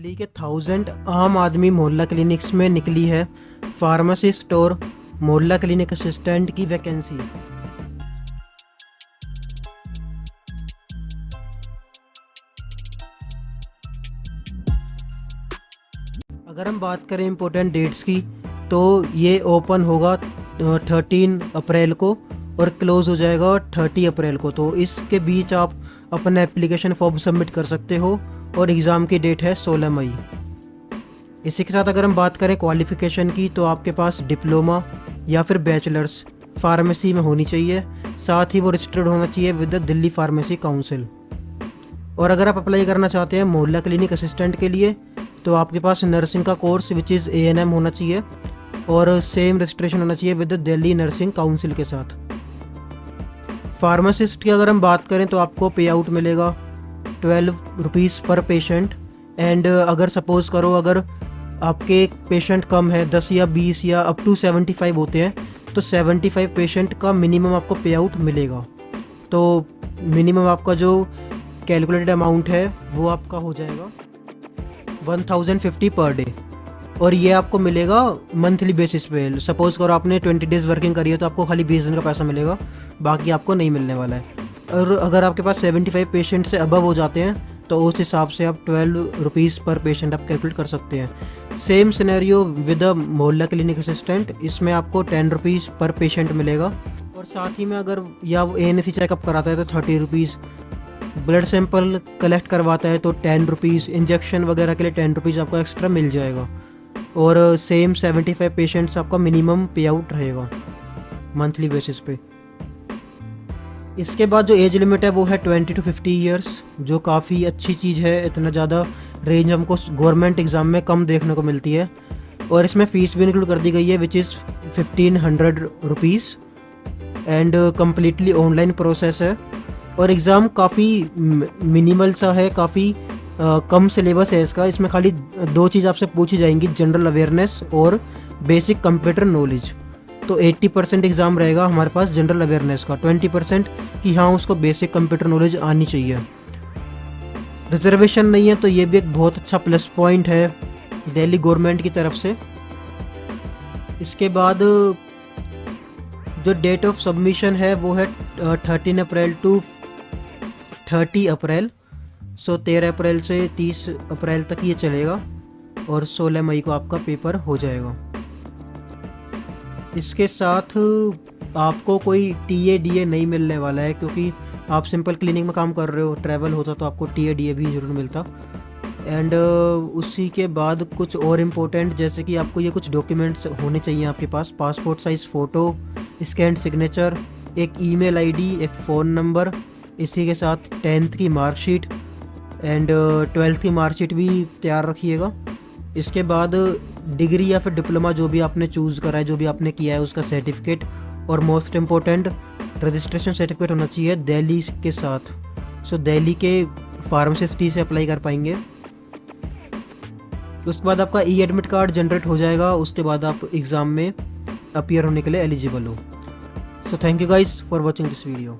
दिल्ली के 1000 आम आदमी मोहल्ला क्लिनिक्स में निकली है फार्मासिस्ट और मोहल्ला क्लिनिक असिस्टेंट की वैकेंसी। अगर हम बात करें इम्पोर्टेंट डेट्स की तो ये ओपन होगा 13 अप्रैल को और क्लोज़ हो जाएगा 30 अप्रैल को। तो इसके बीच आप अपना एप्लीकेशन फॉर्म सबमिट कर सकते हो और एग्ज़ाम की डेट है 16 मई। इसी के साथ अगर हम बात करें क्वालिफ़िकेशन की तो आपके पास डिप्लोमा या फिर बैचलर्स फार्मेसी में होनी चाहिए, साथ ही वो रजिस्टर्ड होना चाहिए with the Delhi pharmacy council. और अगर आप अप्लाई करना चाहते हैं मोहल्ला क्लिनिक असिस्टेंट के लिए तो आपके पास नर्सिंग का कोर्स विच इज़ ANM होना चाहिए और सेम रजिस्ट्रेशन होना चाहिए with the Delhi nursing council के साथ। फार्मासिस्ट की अगर हम बात करें तो आपको पे आउट मिलेगा 12 रुपीज़ पर पेशेंट। एंड अगर सपोज़ करो अगर आपके पेशेंट कम है 10 या 20 या अप टू 75 होते हैं तो 75 पेशेंट का मिनिमम आपको पे आउट मिलेगा। तो मिनिमम आपका जो कैलकुलेटेड अमाउंट है वो आपका हो जाएगा 1050 पर डे और ये आपको मिलेगा मंथली बेसिस पे। सपोज़ करो आपने 20 डेज़ वर्किंग करी है तो आपको खाली 20 दिन का पैसा मिलेगा, बाकी आपको नहीं मिलने वाला है। और अगर आपके पास 75 पेशेंट से अबव हो जाते हैं तो उस हिसाब से आप 12 रुपीज़ पर पेशेंट आप कैलकुलेट कर सकते हैं। सेम सिनेरियो विद अ मोहल्ला क्लिनिक असिस्टेंट, इसमें आपको 10 रुपीज़ पर पेशेंट मिलेगा और साथ ही में अगर या वो ANC चेकअप कराता है तो 30 रुपीज़, ब्लड सैंपल कलेक्ट करवाता है तो 10 रुपीज़, इंजेक्शन वगैरह के लिए 10 रुपीज़ आपको एक्स्ट्रा मिल जाएगा। और सेम 75 पेशेंट्स आपका मिनिमम पे आउट रहेगा मंथली बेसिस पे। इसके बाद जो एज लिमिट है वो है 20 to 50 ईयर्स, जो काफ़ी अच्छी चीज़ है। इतना ज़्यादा रेंज हमको गवर्नमेंट एग्ज़ाम में कम देखने को मिलती है। और इसमें फ़ीस भी इंक्लूड कर दी गई है which is 1500 rupees and completely online process है। और एग्ज़ाम काफ़ी मिनिमल सा है, काफ़ी कम सिलेबस है इसका। इसमें खाली 2 चीज़ आपसे पूछी जाएंगी, जनरल अवेयरनेस और बेसिक कंप्यूटर नॉलेज। तो 80% एग्ज़ाम रहेगा हमारे पास जनरल अवेयरनेस का, 20% कि हाँ उसको बेसिक कंप्यूटर नॉलेज आनी चाहिए। रिजर्वेशन नहीं है तो ये भी एक बहुत अच्छा प्लस पॉइंट है दिल्ली गवर्नमेंट की तरफ से। इसके बाद जो डेट ऑफ सबमिशन है वो है 13 अप्रैल टू 30 अप्रैल। सो 13 अप्रैल से 30 अप्रैल तक ये चलेगा और 16 मई को आपका पेपर हो जाएगा। इसके साथ आपको कोई TA DA नहीं मिलने वाला है क्योंकि आप सिंपल क्लिनिक में काम कर रहे हो। ट्रैवल होता तो आपको TA DA भी ज़रूर मिलता। एंड उसी के बाद कुछ और इम्पोर्टेंट जैसे कि आपको ये कुछ डॉक्यूमेंट्स होने चाहिए आपके पास, passport size photo, scan signature, एक ईमेल ID, एक फ़ोन नंबर, इसी के साथ 10th की मार्कशीट एंड 12th की मार्कशीट भी तैयार रखिएगा। इसके बाद डिग्री या फिर डिप्लोमा जो भी आपने चूज़ करा है, जो भी आपने किया है उसका सर्टिफिकेट, और मोस्ट इम्पोर्टेंट रजिस्ट्रेशन सर्टिफिकेट होना चाहिए दिल्ली के साथ। सो दिल्ली के फार्मासिस्ट से अप्लाई कर पाएंगे। उसके बाद आपका एडमिट कार्ड जनरेट हो जाएगा, उसके बाद आप एग्ज़ाम में अपीयर होने के लिए एलिजिबल हो। So thank you guys for watching this video.